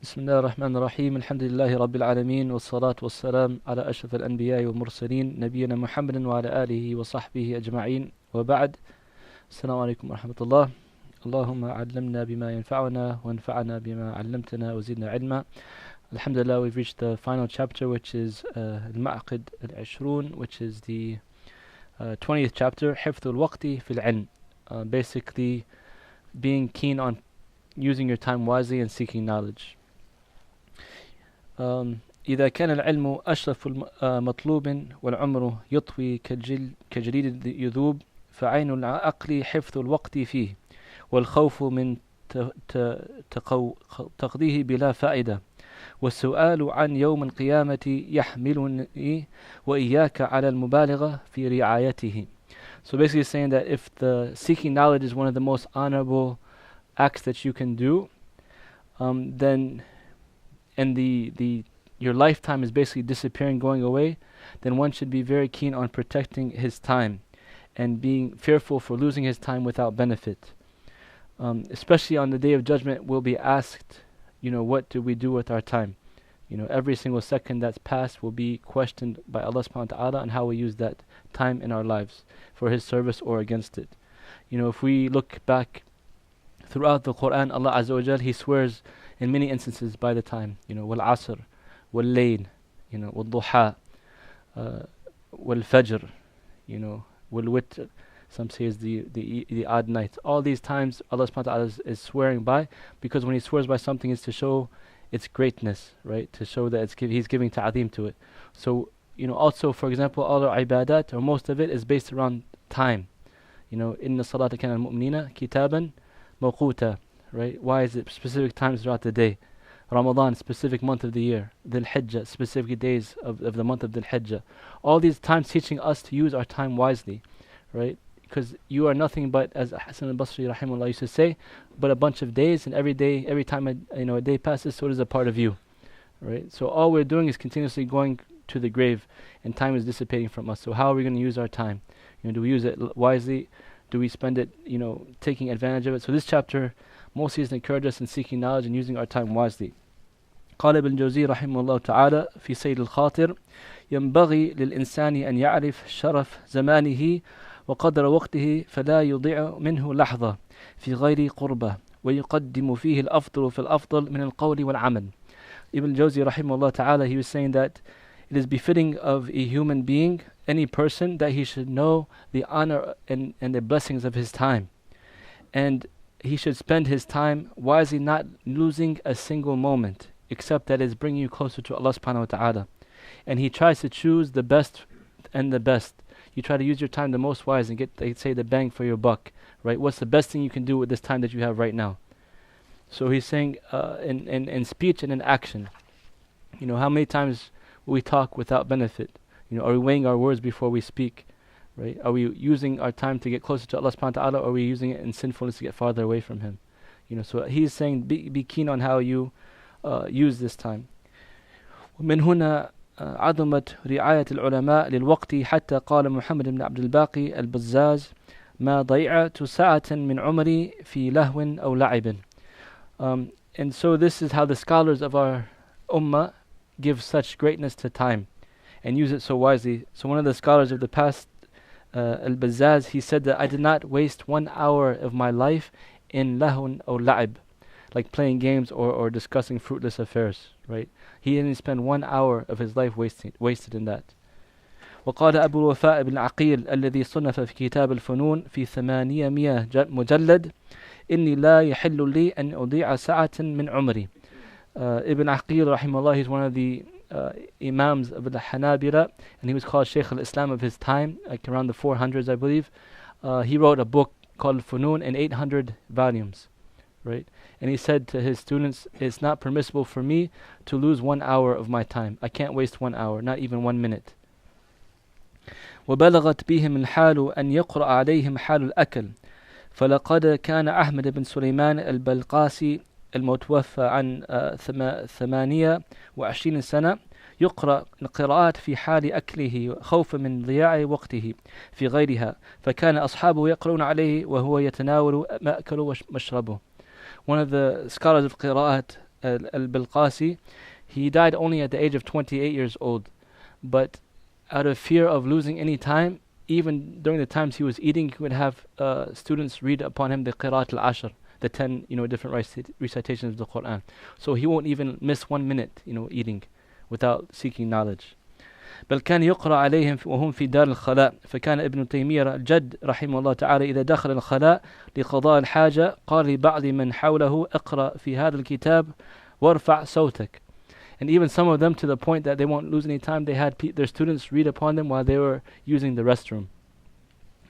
بسم الله الرحمن الرحيم الحمد لله رب العالمين والصلاة والسلام على أشرف الأنبياء والمرسلين نبينا محمد وعلى آله وصحبه أجمعين وبعد. السلام عليكم ورحمة الله. اللهم علمنا بما ينفعنا وانفعنا بما علمتنا وزدنا علما. Alhamdulillah, we've reached the final chapter, which is Al-Ma'qid Al-Ashrun, which is the 20th chapter, حفظ الوقت في العلم. Basically being keen on using your time wisely and seeking knowledge. إذا كان العلم أشرف مطلوب والعمر يطوي كجليد يذوب فعين العقل حفظ الوقت فيه والخوف من تقضيه بلا فائدة والسؤال عن يوم القيامة يحملني وإياك على المبالغة في رعايته. So basically saying that if the seeking knowledge is one of the most honorable acts that you can do, then and your lifetime is basically disappearing, going away, then one should be very keen on protecting his time and being fearful for losing his time without benefit. Especially on the Day of Judgment, we'll be asked, what do we do with our time? Every single second that's passed will be questioned by Allah subhanahu wa ta'ala on how we use that time in our lives for His service or against it. If we look back throughout the Quran, Allah Azza wa Jal, He swears in many instances by the time, wal-asr, wal-layl, wal-duha, wal-fajr, wal-witr. Some say is the odd nights. All these times Allah subhanahu wa ta'ala is swearing by, because when He swears by something, it's to show its greatness, right? To show that He's giving ta'zeem to it. So, also, for example, all our ibadat, or most of it, is based around time. Inna salata kana al-mu'minina kitaban mawquta, right? Why is it specific times throughout the day? Ramadan, specific month of the year. Dhul-Hijjah, specific days of the month of Dhul-Hijjah. All these times teaching us to use our time wisely, right? Because you are nothing but, as Hasan al-Basri rahimahullah used to say, but a bunch of days, and every time a day passes, so does a part of you, right? So all we're doing is continuously going to the grave, and time is dissipating from us. So how are we going to use our time? Do we use it wisely? Do we spend it, taking advantage of it? So this chapter mostly is to encourage us in seeking knowledge and using our time wisely. قال ابن الجوزي رحمه الله تعالى في سيد الخاطر ينبغي للإنسان أن يعرف شرف زمانه وقدر وقته فلا يضيع منه لحظة في غير قربة ويقدم فيه الأفضل في الأفضل من القول والعمل. Ibn Jawzi rahimahullah ta'ala, he was saying that it is befitting of a human being, any person, that he should know the honor and the blessings of his time. And he should spend his time wisely, not losing a single moment, except that is bringing you closer to Allah subhanahu wa ta'ala. And he tries to choose the best and the best. You try to use your time the most wise and get, they say, the bang for your buck, right? What's the best thing you can do with this time that you have right now? So he's saying in speech and in action, how many times we talk without benefit? Are we weighing our words before we speak? Right? Are we using our time to get closer to Allah subhanahu wa ta'ala, or are we using it in sinfulness to get farther away from Him? So he's saying be keen on how you use this time. ومن هنا عظمت رعاية العلماء للوقت حتى قال محمد بن عبد الباقي البزاز ما ضيعت ساعة من عمري في لهو أو لعب. And so this is how the scholars of our ummah give such greatness to time and use it so wisely. So one of the scholars of the past, Al-Bazzaz, he said that I did not waste 1 hour of my life in lahun or la'ib, like playing games or discussing fruitless affairs, right? He didn't spend 1 hour of his life wasted in that. وقال أبو الوفاء بن عقيل الذي صنف في كتاب الفنون في 800 مجلد إني لا يحل لي أن أضيع ساعة من عمري. Ibn Aqil rahimahullah, he's one of the Imams of the Hanabila, and he was called Shaykh al-Islam of his time, like around the 400s, I believe. He wrote a book called Funun in 800 volumes, right? And he said to his students, it's not permissible for me to lose 1 hour of my time. I can't waste 1 hour, not even 1 minute. وبلغت بهم الحال أن يقرأ عليهم حال الأكل فلقد كان أحمد بن سليمان البلقاسي المتوفى عن 28 سنة يقرأ القراءات في حال أكله خوفا من ضياع وقته في غيرها فكان أصحابه يقرؤون عليه وهو يتناول مأكله ومشربه. One of the scholars of qira'at al-Bilqasi, he died only at the age of 28 years old. But out of fear of losing any time, even during the times he was eating, he would have students read upon him the Qiraat al-Ashr, the 10 different recitations of the Quran. So he won't even miss 1 minute eating without seeking knowledge. بل كان يقرأ عليهم وهم في دار الخلاء فكان ابن تيمية الجد رحمه الله تعالى إذا دخل الخلاء لقضاء الحاجة قال لبعض من حوله اقرأ في هذا الكتاب وارفع صوتك. And even some of them, to the point that they won't lose any time, they had their students read upon them while they were using the restroom.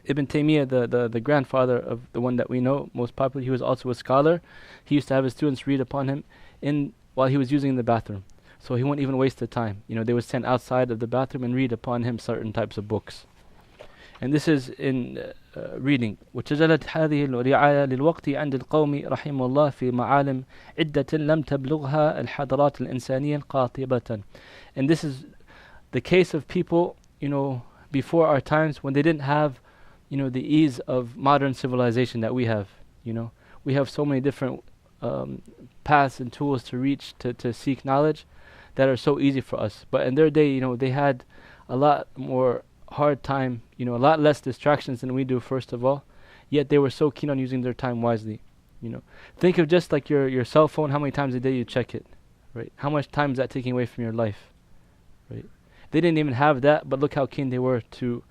Ibn Taymiyyah, the grandfather of the one that we know most popular, he was also a scholar. He used to have his students read upon him while he was using the bathroom. So he won't even waste the time. They would stand outside of the bathroom and read upon him certain types of books. And this is in reading. وتجلت هذه الرعاية للوقت عند القوم رحمه الله في معالم عدة لم تبلغها الحضارات الإنسانية القاطبة. And this is the case of people, before our times, when they didn't have, the ease of modern civilization that we have. We have so many different paths and tools to reach to seek knowledge that are so easy for us. But in their day, they had a lot more hard time, a lot less distractions than we do, first of all, yet they were so keen on using their time wisely. Think of just like your cell phone, how many times a day you check it, right? How much time is that taking away from your life, right? They didn't even have that, but look how keen they were to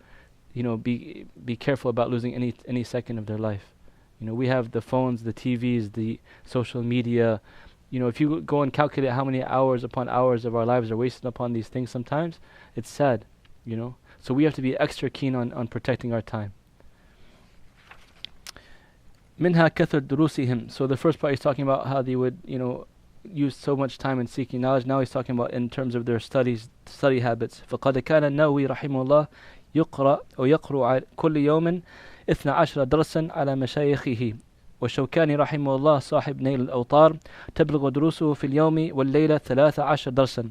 be careful about losing any second of their life. We have the phones, the TVs, the social media. If you go and calculate how many hours upon hours of our lives are wasted upon these things, sometimes it's sad. So we have to be extra keen on protecting our time. منها كثر دروسهم. So the first part he's talking about how they would, use so much time in seeking knowledge. Now he's talking about in terms of their study habits. فقد كان النووي رحمه الله يقرأ كل يوم 12 درسا على مشايخه. والشوكاني رحمه الله صاحب نيل الأوطار تبلغ دروسه في اليوم والليلة 13 درسا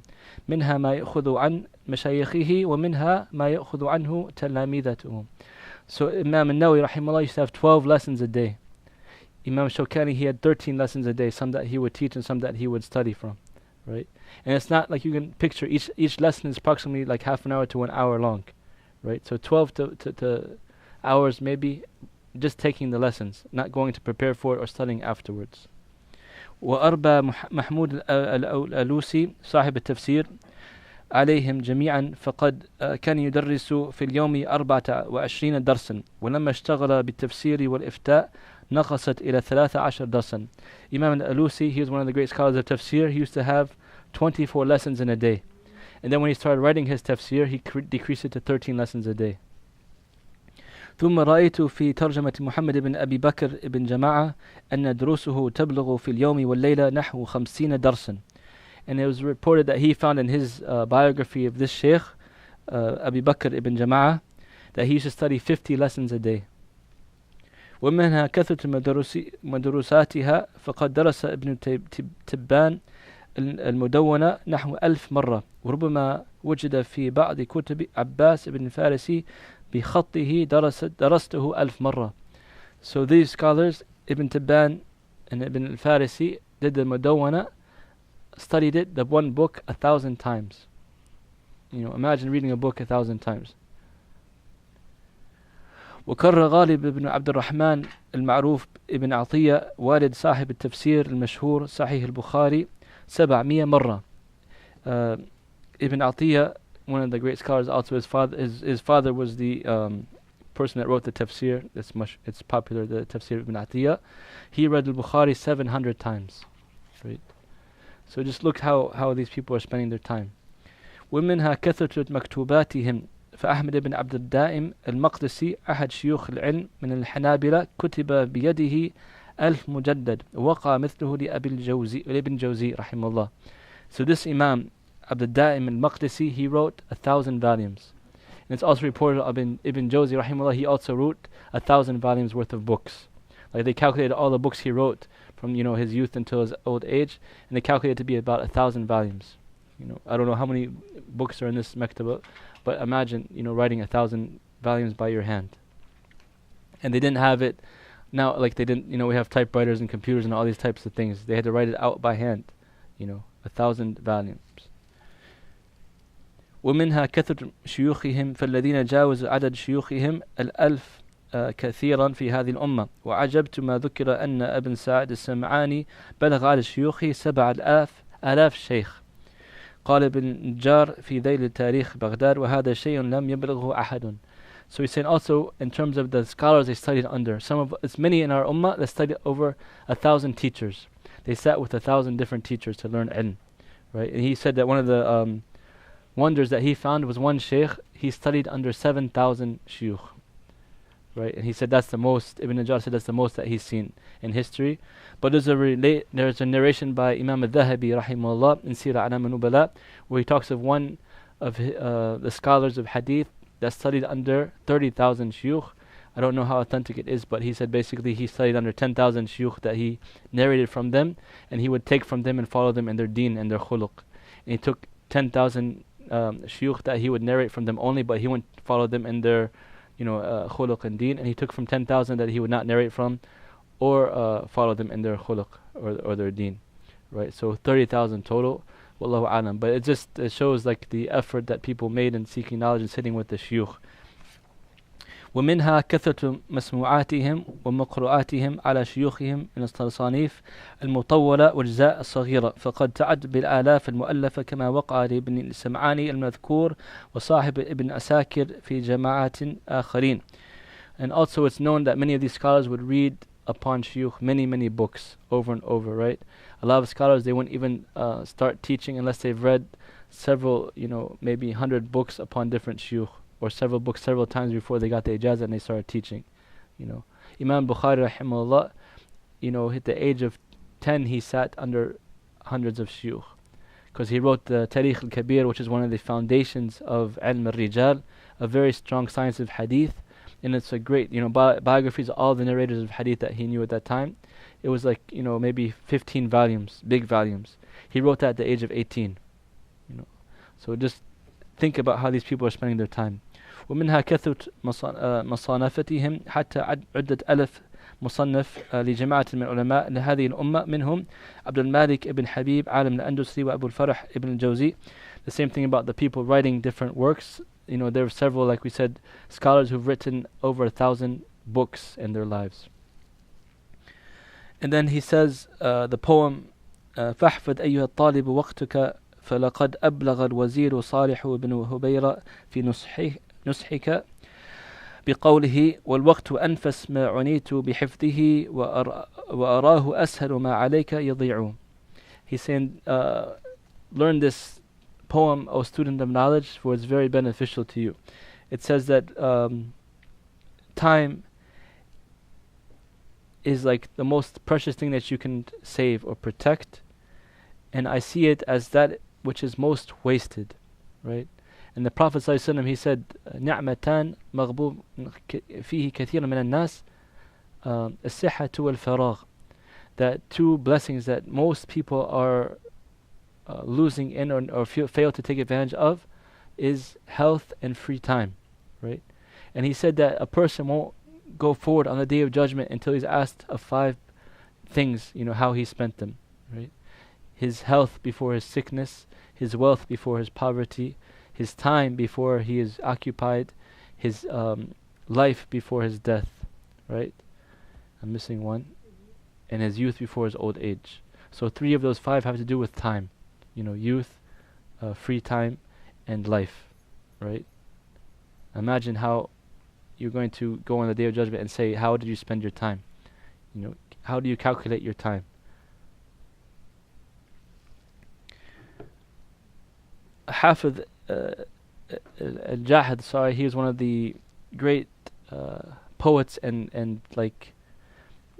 منها ما يأخذ عن مشايخه ومنها ما يأخذ عنه تلاميذته. So Imam al-Nawawi rahimahullah used to have 12 lessons a day. Imam Shawkani, he had 13 lessons a day, some that he would teach and some that he would study from, right? And it's not like you can picture each lesson is approximately like half an hour to 1 hour long, right? So 12 to hours maybe, just taking the lessons, not going to prepare for it or studying afterwards. وأربى محمود الألوسي صاحب التفسير عليهم جميعا فقد كان يدرس في اليوم 24 درسا ولما اشتغل بالتفسير والإفتاء نقصت إلى 13 درسا. Imam al-Alusi, he was one of the great scholars of tafsir. He used to have 24 lessons in a day. And then when he started writing his tafsir, he decreased it to 13 lessons a day. ثم رأيت في ترجمة محمد بن أبي بكر بن جماعة أن دروسه تبلغ في اليوم والليلة نحو 50 درسا. And it was reported that he found in his biography of this sheikh, Abi Bakr ibn Jama'ah, that he used to study 50 lessons a day. ومنها كثرة مدروساتها فقد درس ابن تبان المدونة نحو 1000 مرة وربما وجد في بعض كتب عباس بن فارسي بخطه درسته 1000 مرة. So these scholars, Ibn Tibban and Ibn al-Farisi, did the Mudawwana, studied it, the one book, 1,000 times. Imagine reading a book 1,000 times. وكرر غالب بن عبد الرحمن المعروف ابن عطية والد صاحب التفسير المشهور صحيح البخاري 700 مرة. Ibn Atiyah, one of the great scholars, also his father was the person that wrote the tafsir. It's popular, the tafsir Ibn Atiyah. He read al-Bukhari 700 times. Right? So just look how these people are spending their time. ومنها كثرة مكتوباتهم. فأحمد بن عبد الدائم المقدسي أحد شيوخ العلم من الحنابلة كتب بيده 1000 مجلد وقع مثله لابن جوزي رحمه الله. So this Imam Abd al-Daim al-Maqdisi, he wrote 1,000 volumes. And it's also reported of Ibn Jawzi rahimahullah, he also wrote 1,000 volumes worth of books. Like they calculated all the books he wrote from his youth until his old age, and they calculated it to be about 1,000 volumes. I don't know how many books are in this maktaba, but imagine writing 1,000 volumes by your hand. And they didn't have it now, like they didn't, we have typewriters and computers and all these types of things. They had to write it out by hand, 1,000 volumes. ومنها كثرة شيوخهم فالذين جاوز عدد شيوخهم 1000 كثيرا في هذه الأمة وعجبت ما ذكر أن ابن سعد السمعاني بلغ عدد شيوخه 7000 شيخ. قال ابن النجار في ذيل تاريخ بغداد وهذا شيء لم يبلغه أحد. So he's saying also in terms of the scholars they studied under, it's many in our ummah that studied over 1,000 teachers. They sat with 1,000 different teachers to learn ilm, right? And he said that one of the wonders that he found was one sheikh, he studied under 7,000 shuyukh, right? And he said that's the most, Ibn Najjar said that's the most that he's seen in history. But there's a narration by Imam al-Dhahabi rahimahullah in Sirah A'lam al-Nubala where he talks of one of the scholars of hadith that studied under 30,000 shuyukh. I don't know how authentic it is, but he said basically he studied under 10,000 shuyukh that he narrated from them, and he would take from them and follow them in their deen and their khuluq. And he took 10,000 shuyukh that he would narrate from them only, but he wouldn't follow them in their khuluq and deen, and he took from 10,000 that he would not narrate from or follow them in their khuluq or their deen, right? So 30,000 total. Wallahu alam. But it shows like the effort that people made in seeking knowledge and sitting with the shuyukh. ومنها كثرة مسموعاتهم ومقروءاتهم على شيوخهم من التصانيف المطولة والأجزاء الصغيرة فقد تعد بالآلاف المؤلفة كما وقع لابن السمعاني المذكور وصاحب ابن أساكر في جماعات آخرين. And also it's known that many of these scholars would read upon shuyukh many books over and over, right? A lot of scholars, they wouldn't even start teaching unless they've read several, maybe 100 books upon different shuyukh, or several books several times before they got the ijazah and they started teaching. Imam Bukhari rahimahullah, at the age of 10 he sat under hundreds of shuyukh, because he wrote the Tarikh al-Kabir, which is one of the foundations of ilm al-rijal, a very strong science of hadith. And it's a great, biographies of all the narrators of hadith that he knew at that time. It was like, maybe 15 volumes, big volumes. He wrote that at the age of 18. So just think about how these people are spending their time. ومنها كثرة مصانفتهم حتى عدة ألف مصنف لجماعة من العلماء لهذه الأمة منهم عبد المالك ابن حبيب عالم الأندلسي وأبو الفرح ابن الجوزي. The same thing about the people writing different works. There are several, like we said, scholars who've written over 1,000 books in their lives. And then he says, the poem, فاحفظ أيها الطالب وقتك فلقد أبلغ الوزير صالح بن هبيرة في نصحك بقوله والوقت أنفس ما عنيت بحفظه وأراه أسهل ما عليك يضيع. He's saying, learn this poem, O student of knowledge, for it's very beneficial to you. It says that time is like the most precious thing that you can save or protect, and I see it as that which is most wasted, right? And the Prophet ﷺ, he said, نعمتان مغبوب فيه كثير من الناس الصحة والفراغ. That two blessings that most people are losing in or fail to take advantage of is health and free time, right? And he said that a person won't go forward on the Day of Judgment until he's asked of 5 things, how he spent them, right? His health before his sickness, his wealth before his poverty, his time before he is occupied, his life before his death, right? I'm missing one. And his youth before his old age. So 3 of those 5 have to do with time. Youth, free time, and life, right? Imagine how you're going to go on the Day of Judgment and say, how did you spend your time? How do you calculate your time? Hafidh al-Jahid, he was one of the great poets and like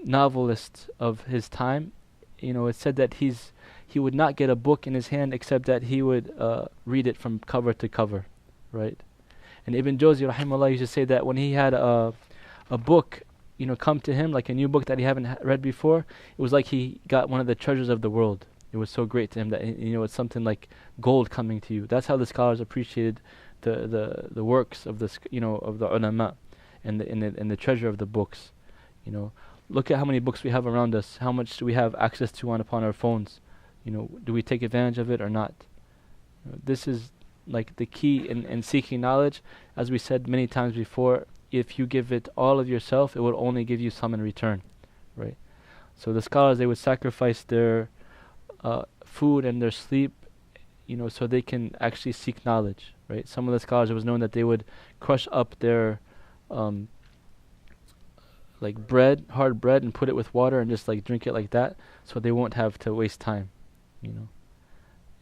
novelists of his time. It said that he would not get a book in his hand except that he would read it from cover to cover, right? And Ibn Jawzi rahimahullah used to say that when he had a book come to him, like a new book that he haven't read before, it was like he got one of the treasures of the world. It was so great to him that it's something like gold coming to you. That's how the scholars appreciated the works of the of the ulama and the treasure of the books. Look at how many books we have around us. How much do we have access to upon our phones? Do we take advantage of it or not? This is like the key in seeking knowledge. As we said many times before, if you give it all of yourself, it will only give you some in return, right? So the scholars, they would sacrifice their food and their sleep, so they can actually seek knowledge, right? Some of the scholars, it was known that they would crush up their like hard bread, and put it with water and just like drink it like that, so they won't have to waste time,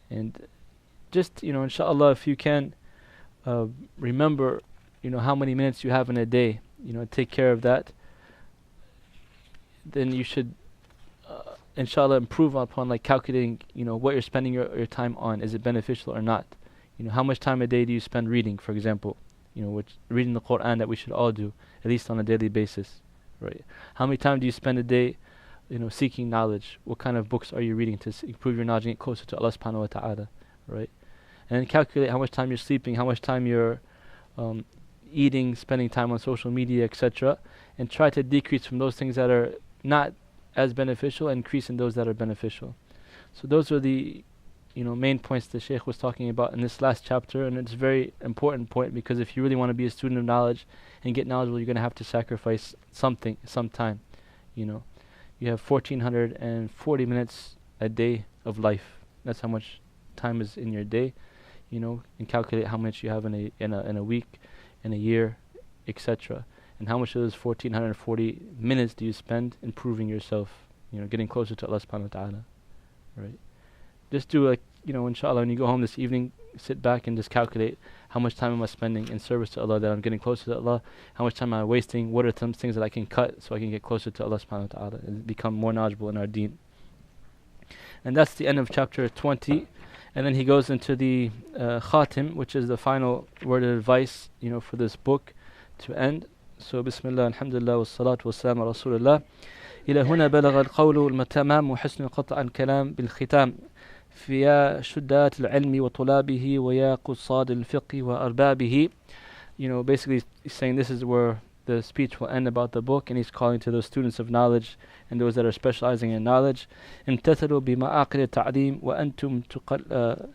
And just, inshallah, if you can remember, how many minutes you have in a day, take care of that, then you should, inshallah, improve upon like calculating, what you're spending your time on. Is it beneficial or not? How much time a day do you spend reading, for example? Which reading the Quran, that we should all do, at least on a daily basis, right? How many time do you spend a day, seeking knowledge? What kind of books are you reading to improve your knowledge and get closer to Allah subhanahu wa ta'ala, right? And then calculate how much time you're sleeping, how much time you're eating, spending time on social media, etc. And try to decrease from those things that are not as beneficial, and increase in those that are beneficial. So those are the main points the Shaykh was talking about in this last chapter, and it's a very important point, because if you really want to be a student of knowledge and get knowledgeable, you're going to have to sacrifice something, some time. You have 1440 minutes a day of life. That's how much time is in your day, and calculate how much you have in a week, in a year, etc. And how much of those 1440 minutes do you spend improving yourself, getting closer to Allah subhanahu wa ta'ala, right? Just do inshallah, when you go home this evening, sit back and just calculate how much time am I spending in service to Allah, that I'm getting closer to Allah, how much time am I wasting, what are some things that I can cut so I can get closer to Allah subhanahu wa ta'ala and become more knowledgeable in our deen. And that's the end of chapter 20. And then he goes into the khatim, which is the final word of advice, for this book to end. So Bismillah, Alhamdulillah, Wassalatu Wassalam ala Rasulullah. إلى هنا بلغ القول التمام وحسن قطع الكلام بالختام فيا شدات العلم وطلابه ويا قصاد الفقه وأربابه. Basically he's saying this is where the speech will end about the book, and he's calling to those students of knowledge and those that are specializing in knowledge. امتثلوا بمعاقل التعليم وأنتم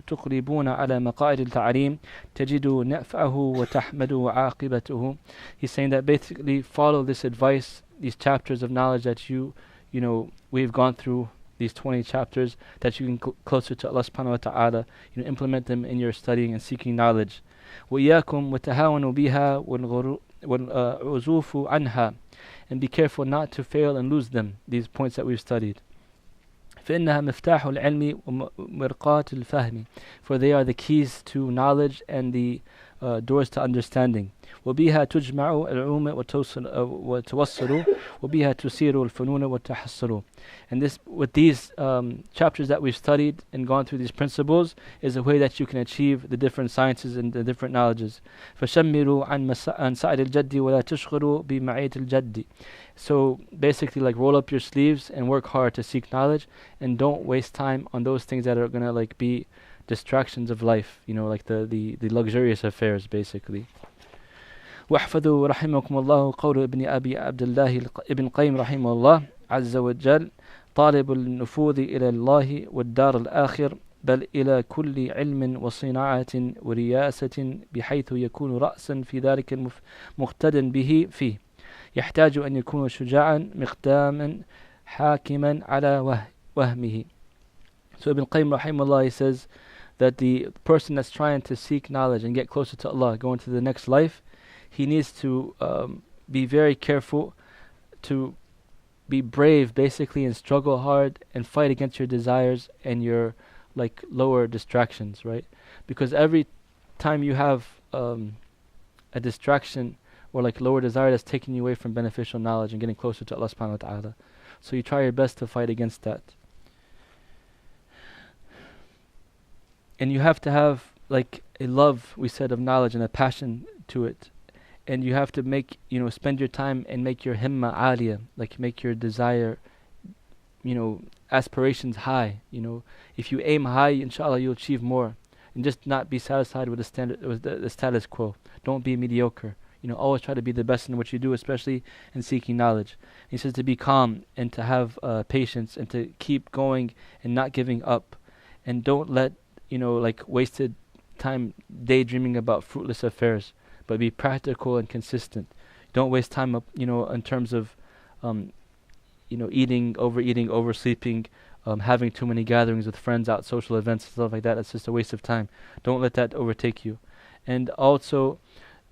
تقلبون على مقاعد التعليم تجدوا نفعه وتحمدوا عاقبته. He's saying that basically follow this advice, these chapters of knowledge that we've gone through, these 20 chapters, that you can closer to Allah subhanahu wa ta'ala, implement them in your studying and seeking knowledge. وإياكم وتهاونوا بها والعزوف عنها, and be careful not to fail and lose them, these points that we've studied. فإنها مفتاح العلم ومرقاة الفهم, for they are the keys to knowledge and the doors to understanding. وبها تجمع العلوم وتوصل وبها تسير الفنون وتحصل. And this, with these chapters that we've studied and gone through these principles, is a way that you can achieve the different sciences and the different knowledges. فشمروا عن سعد الجد ولا تشغلوا بمعية الجد. So basically, like, roll up your sleeves and work hard to seek knowledge, and don't waste time on those things that are gonna like be distractions of life, like the luxurious affairs, basically. واحفظوا رحمكم الله قول ابن أبي عبد الله ابن قيم رحمه الله عز وجل: طالب النفوذ إلى الله والدار الآخر بل إلى كل علم وصناعة ورياسة بحيث يكون رأسا في ذلك مقتدا به فيه يحتاج أن يكون شجاعا مقداما حاكما على وهمه. So Ibn Qayyim rahimahullah, he says that the person that's trying to seek knowledge and get closer to Allah, go into the next life, he needs to be very careful, to be brave basically, and struggle hard and fight against your desires and your like lower distractions, right? Because every time you have a distraction or like lower desire that's taking you away from beneficial knowledge and getting closer to Allah subhanahu wa ta'ala, so you try your best to fight against that. And you have to have like a love, we said, of knowledge and a passion to it. And you have to make, spend your time and make your himma aliyah, like make your desire, aspirations high. If you aim high, inshallah, you'll achieve more. And just not be satisfied with the status quo. Don't be mediocre. Always try to be the best in what you do, especially in seeking knowledge. He says to be calm and to have patience and to keep going and not giving up. and don't let like wasted time daydreaming about fruitless affairs, but be practical and consistent. Don't waste time up in terms of um, eating, oversleeping, having too many gatherings with friends out, social events, stuff like that. That's just a waste of time. Don't let that overtake you. And also,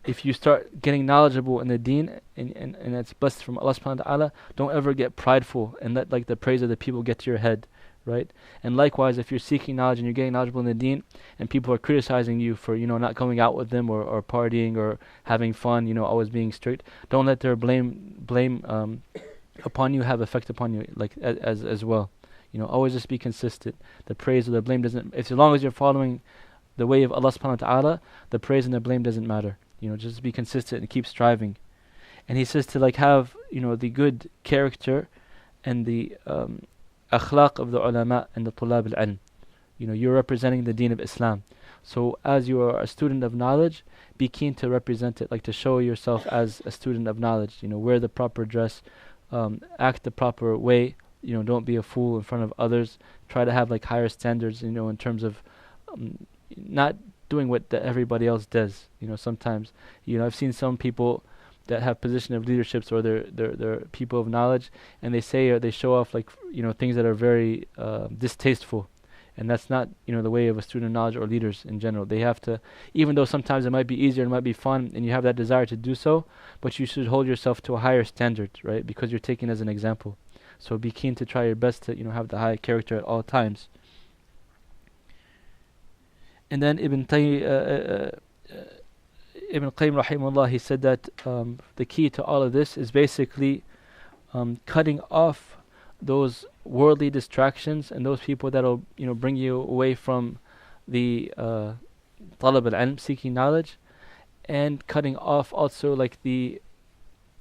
if you start getting knowledgeable in the deen, and it's blessed from Allah subhanahu wa ta'ala, don't ever get prideful and let like the praise of the people get to your head, right? And likewise, if you're seeking knowledge and you're getting knowledgeable in the deen, and people are criticizing you for not going out with them, or partying, or having fun, always being strict, don't let their blame upon you have effect upon you, like as well. Always just be consistent. The praise or the blame doesn't, as long as you're following the way of Allah subhanahu wa ta'ala, the praise and the blame doesn't matter. Just be consistent and keep striving. And he says to like have the good character and the akhlaq of the ulama and the tulab al-ilm. You're representing the deen of Islam. So as you are a student of knowledge, be keen to represent it, like to show yourself as a student of knowledge. Wear the proper dress, act the proper way. Don't be a fool in front of others. Try to have like higher standards, in terms of not doing what everybody else does. Sometimes, I've seen some people that have position of leaderships, or they're people of knowledge, and they say, or they show off like things that are very distasteful, and that's not the way of a student of knowledge or leaders in general. They have to, even though sometimes it might be easier, it might be fun, and you have that desire to do so, but you should hold yourself to a higher standard, right? Because you're taken as an example. So be keen to try your best to have the high character at all times. And then Ibn Qayyim rahimahullah, he said that the key to all of this is basically cutting off those worldly distractions and those people that'll bring you away from the talab al-ilm, seeking knowledge, and cutting off also like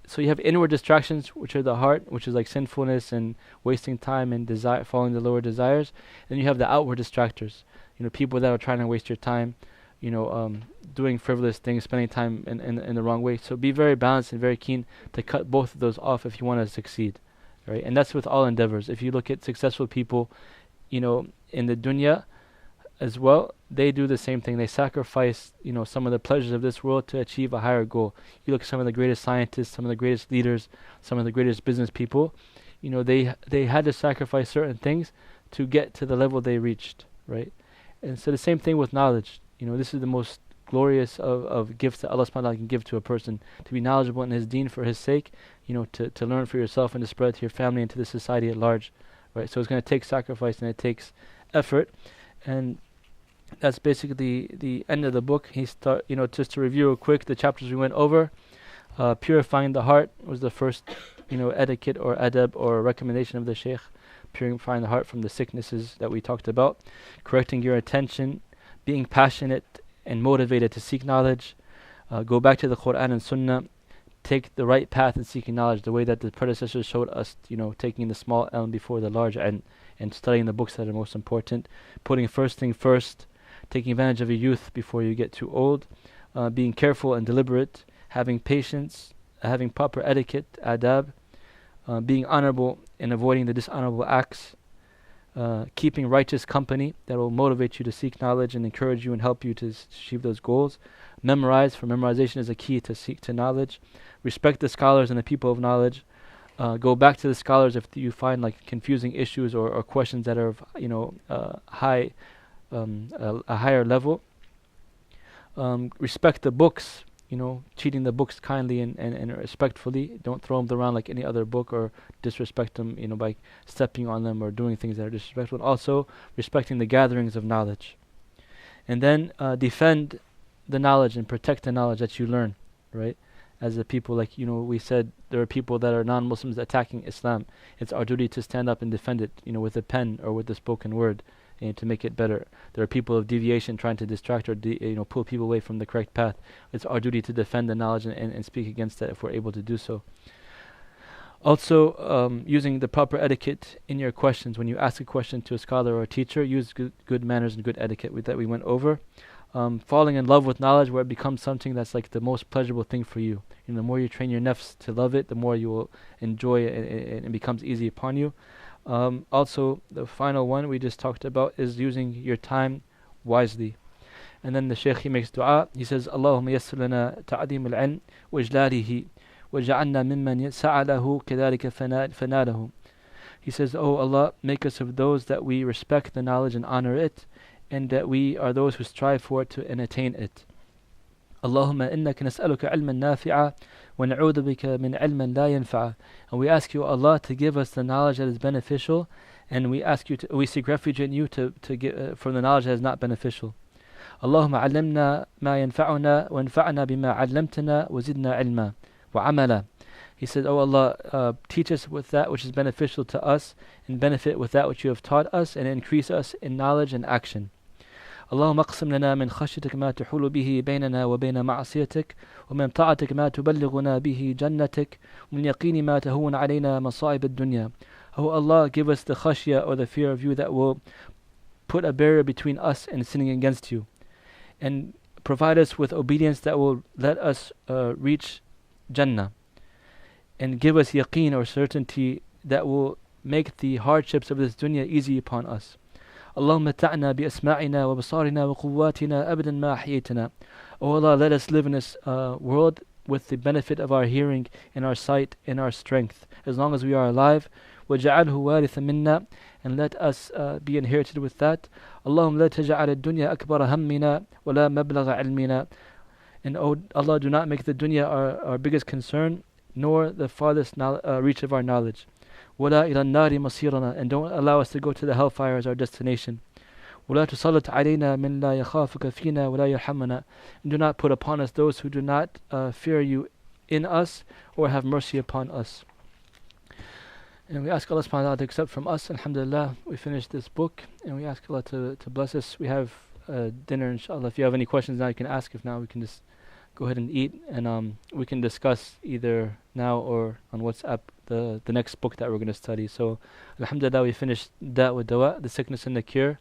so you have inward distractions, which are the heart, which is like sinfulness and wasting time and desire, following the lower desires. And you have the outward distractors, people that are trying to waste your time, doing frivolous things, spending time in the wrong way. So be very balanced and very keen to cut both of those off if you want to succeed, right? And that's with all endeavors. If you look at successful people, in the dunya as well, they do the same thing. They sacrifice, some of the pleasures of this world to achieve a higher goal. You look at some of the greatest scientists, some of the greatest leaders, some of the greatest business people, they had to sacrifice certain things to get to the level they reached, right? And so the same thing with knowledge. This is the most glorious of gifts that Allah subhanahu wa ta'ala can give to a person, to be knowledgeable in his deen for his sake, to learn for yourself and to spread to your family and to the society at large, right? So it's going to take sacrifice and it takes effort. And that's basically the end of the book. Just to review real quick the chapters we went over. Purifying the heart was the first, etiquette or adab or recommendation of the Shaykh. Purifying the heart from the sicknesses that we talked about. Correcting your attention, being passionate and motivated to seek knowledge. Go back to the Quran and Sunnah. Take the right path in seeking knowledge, the way that the predecessors showed us, taking the small ilm before the large and studying the books that are most important. Putting first thing first. Taking advantage of your youth before you get too old, being careful and deliberate, having patience, having proper etiquette, adab, being honorable and avoiding the dishonorable acts, keeping righteous company that will motivate you to seek knowledge and encourage you and help you to achieve those goals. Memorize, for memorization is a key to seek to knowledge. Respect the scholars and the people of knowledge. Go back to the scholars if you find like confusing issues or questions that are of high. A higher level. Respect the books, treating the books kindly and respectfully. Don't throw them around like any other book or disrespect them, by stepping on them or doing things that are disrespectful. And also, respecting the gatherings of knowledge. And then defend the knowledge and protect the knowledge that you learn, right? As a people, like, we said, there are people that are non-Muslims attacking Islam. It's our duty to stand up and defend it, with a pen or with the spoken word. And to make it better. There are people of deviation trying to distract or pull people away from the correct path. It's our duty to defend the knowledge and speak against that if we're able to do so. Also, using the proper etiquette in your questions. When you ask a question to a scholar or a teacher, use good manners and good etiquette that we went over. Falling in love with knowledge, where it becomes something that's like the most pleasurable thing for you. The more you train your nafs to love it, the more you will enjoy it and it becomes easy upon you. Also, the final one we just talked about is using your time wisely. And then the Shaykh he makes dua. He says, Allahumma yassir lana ta'adim al-ilm wa ijlalihi wa ja'alna mimman sa'alahu kadhalika fanalahu. He says, Oh Allah, make us of those that we respect the knowledge and honor it, and that we are those who strive for it to and attain it. Allahumma innaka nas'aluka ilman nafi'a wa na'udhu bika min ilman la yanfa'a. And we ask you, Allah, to give us the knowledge that is beneficial, and we seek refuge in you to get from the knowledge that is not beneficial. Allahumma allimna ma yanfa'una wa anfa'na bima 'allamtana wa zidna ilma wa 'amala. He said, Oh Allah, teach us with that which is beneficial to us, and benefit with that which you have taught us, and increase us in knowledge and action. اللهم اقسم لنا من خشيتك ما تحول به بيننا وبين معصيتك ومن طاعتك ما تبلغنا به جنتك ومن يقين ما تهون علينا مصائب الدنيا. Oh Allah, give us the khashya or the fear of you that will put a barrier between us and sinning against you, and provide us with obedience that will let us reach Jannah, and give us yaqeen or certainty that will make the hardships of this dunya easy upon us. اللهم متعنا بأسماعنا وبصارنا وقواتنا أبدا ما أحييتنا. Oh Allah, let us live in this world with the benefit of our hearing and our sight and our strength as long as we are alive. وَجَعَلْهُ وَارِثًا مِنَّا, and let us be inherited with that. اللهم لا تجعل الدنيا أكبر همنا ولا مبلغ علمنا. And oh Allah, do not make the dunya our biggest concern, nor the farthest reach of our knowledge. وَلَا إِلَى النَّارِ مَصِيرَنَا, and don't allow us to go to the hellfire as our destination. وَلَا تُسَلِّطْ عَلَيْنَا مِنْ لَا يَخَافُكَ فِينَا وَلَا يَرْحَمُنَا, and do not put upon us those who do not fear you in us or have mercy upon us. And we ask Allah subhanahu wa ta'ala to accept from us. Alhamdulillah, we finished this book, and we ask Allah to bless us. We have dinner, inshallah. If you have any questions now, you can ask. If not, we can just go ahead and eat, and we can discuss either now or on WhatsApp the next book that we're going to study. So alhamdulillah, we finished Da' Dawa, the sickness and the cure, and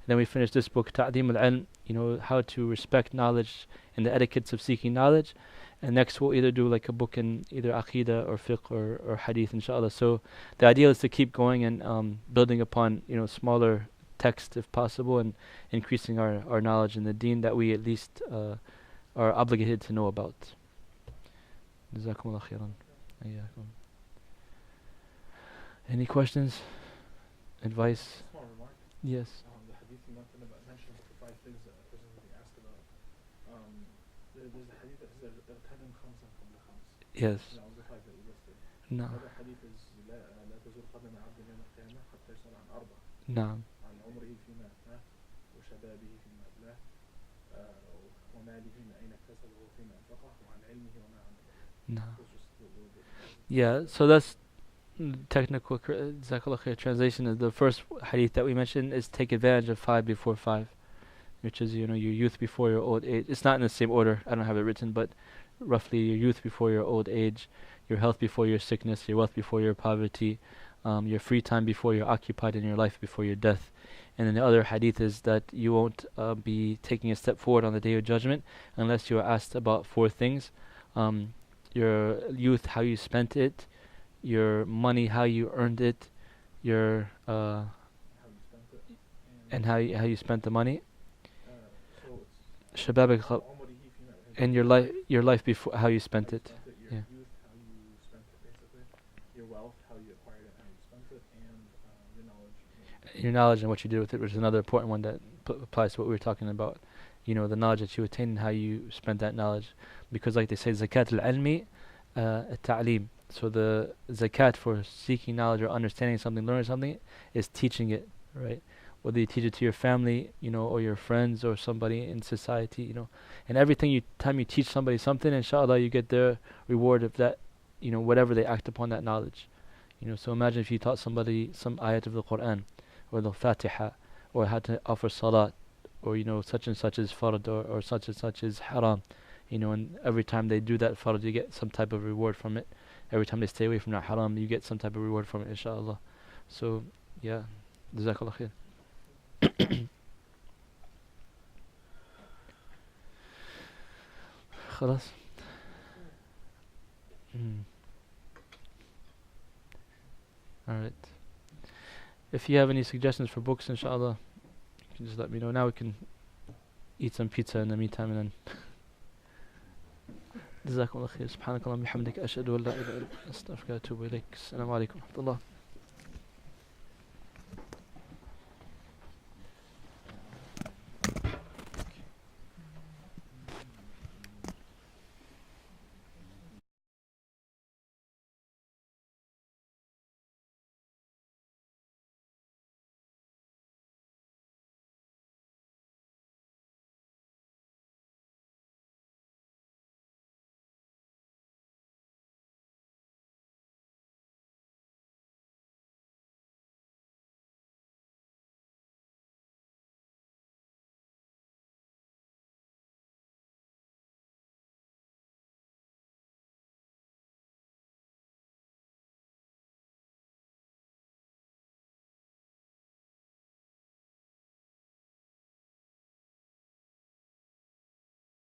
then we finished this book, Ta'dim al-Ilm, how to respect knowledge and the etiquettes of seeking knowledge. And next we'll either do like a book in either Aqidah or Fiqh or Hadith, inshallah. So the idea is to keep going and building upon smaller text if possible, and increasing our knowledge in the deen that we at least are obligated to know about. Jazakumullah khairan. Ayyakum. Any questions? Advice? Small remark. Yes. The hadith you mentioned the 5 things that a person will be asked about. There's a hadith that says "Irtanim khamsan qabla khams." Yes. That was the 5 that you listed. No. Another hadith is لا تزور قدم عبد يوم القيامة حتى يسأل عن 4. نعم. عن عمره فيما أفناه وشبابه فيما أبلاه وماله من أين اكتسبه وفيما أنفقه وعن علمه وما عمله. No. Yeah. So that's technical translation. Is the first hadith that we mentioned is take advantage of 5 before 5, which is your youth before your old age. It's not in the same order, I don't have it written, but roughly your youth before your old age, your health before your sickness, your wealth before your poverty, your free time before you're occupied, in your life before your death. And then the other hadith is that you won't be taking a step forward on the day of judgment unless you are asked about 4 things: your youth, how you spent it; your money, how you earned it; your and how you spent the money; shababak, and your life before, how you spent it. Your youth, how you spent it, basically. Your wealth, how you acquired it, how you spent it, and your knowledge. Your knowledge and what you did with it, which is another important one that applies to what we were talking about. The knowledge that you attained and how you spent that knowledge. Because like they say, zakat al-ilmi at-ta'lim. So the zakat for seeking knowledge or understanding something, learning something, is teaching it, right? Whether you teach it to your family, or your friends or somebody in society, and everything time you teach somebody something, inshallah, you get the reward of that, whatever they act upon that knowledge. So imagine if you taught somebody some ayat of the Quran, or the Fatiha, or how to offer salat, or such and such is fard, or such and such is haram, and every time they do that fard, you get some type of reward from it. Every time they stay away from that haram, you get some type of reward from it, inshallah. So, yeah, jazakallah khair. خلاص. All right. If you have any suggestions for books, inshallah, you can just let me know. Now we can eat some pizza in the meantime, and then جزاكم الله خير. سبحانك اللهم وبحمدك أشهد أن لا إله إلا أنت أستغفرك وأتوب إليك. السلام عليكم ورحمة الله.